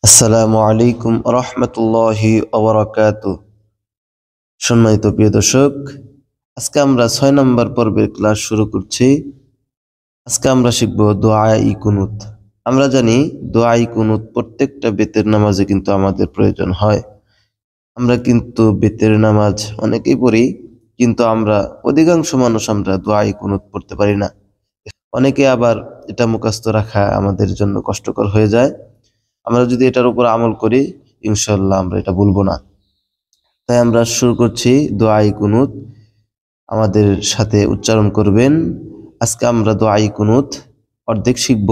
আসসালামু আলাইকুম রহমতুল্লাহি ওবারাকাতুহু। সম্মানিত প্রিয় দর্শক, আজকে আমরা 6 নম্বর পর্বের ক্লাস শুরু করছি। আজকে আমরা শিখব দোয়া-ই কুনুত। আমরা জানি দোয়া-ই কুনুত প্রত্যেকটা বেতের নামাজে কিন্তু আমাদের প্রয়োজন হয়। আমরা কিন্তু বেতের নামাজ অনেকেই পড়ি, কিন্তু আমরা অধিকাংশ মানুষ আমরা দোয়া-ই কুনুত পড়তে পারি না। অনেকে আবার এটা মুখস্থ রাখা আমাদের জন্য কষ্টকর হয়ে যায়। আমরা যদি এটার উপর আমল করি, ইনশাআল্লাহ আমরা এটা ভুলবো না। তাই আমরা শুরু করছি দোয়া-ই কুনুত। আমাদের সাথে উচ্চারণ করবেন। আজকে আমরা দোয়া-ই কুনুত অর্ধেক শিখব,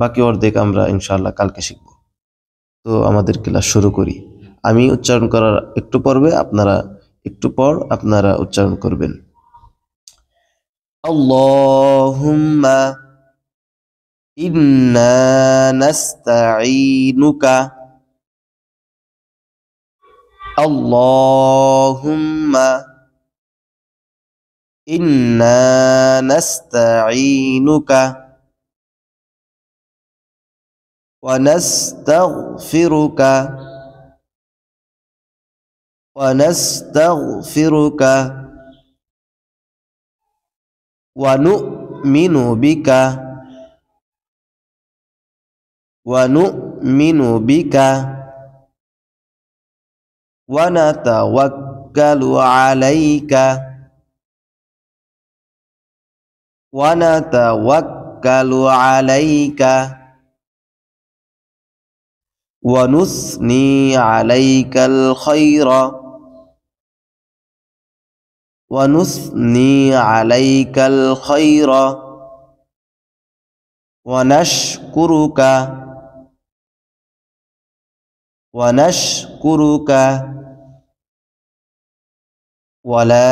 বাকি অর্ধেক আমরা ইনশাআল্লাহ কালকে শিখব। তো আমাদের ক্লাস শুরু করি। আমি উচ্চারণ করার একটু পর আপনারা উচ্চারণ করবেন। আল্লাহুম্মা ইন্না নাস্তাঈনুকা। আল্লাহুম্মা ইন্না নাস্তাঈনুকা ওয়া নাস্তাগফিরুকা ওয়া নু'মিনু বিকা ওয়া নাতাওয়াক্কালু আলাইকা ওয়া নুসনি আলাইকাল খায়রা ওয়া নাশকুরুকা ওয়া লা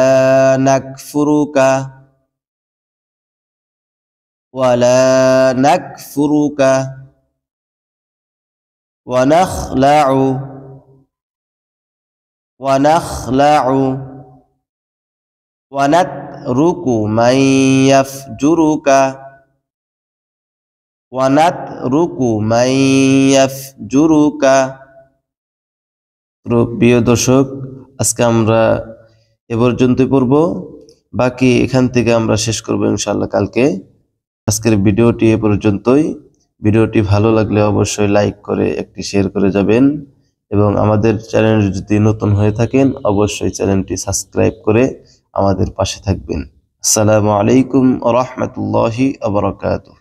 নাকফুরুকা ওয়া নাখলাউ ওয়া নাতরুকু মান ইয়াফজুরুকা। প্রিয় দর্শক, আজকে আমরা এ পর্যন্তই পড়ব, বাকি এখান থেকে আমরা শেষ করব ইনশাআল্লাহ কালকে। আজকের ভিডিওটি এ পর্যন্তই। ভিডিওটি ভালো লাগলে অবশ্যই লাইক করে একটি শেয়ার করে যাবেন, এবং আমাদের চ্যানেল যদি নতুন হয়ে থাকেন অবশ্যই চ্যানেলটি সাবস্ক্রাইব করে আমাদের পাশে থাকবেন। আসসালামু আলাইকুম ওয়া রাহমাতুল্লাহি ওয়া বারাকাতুহু।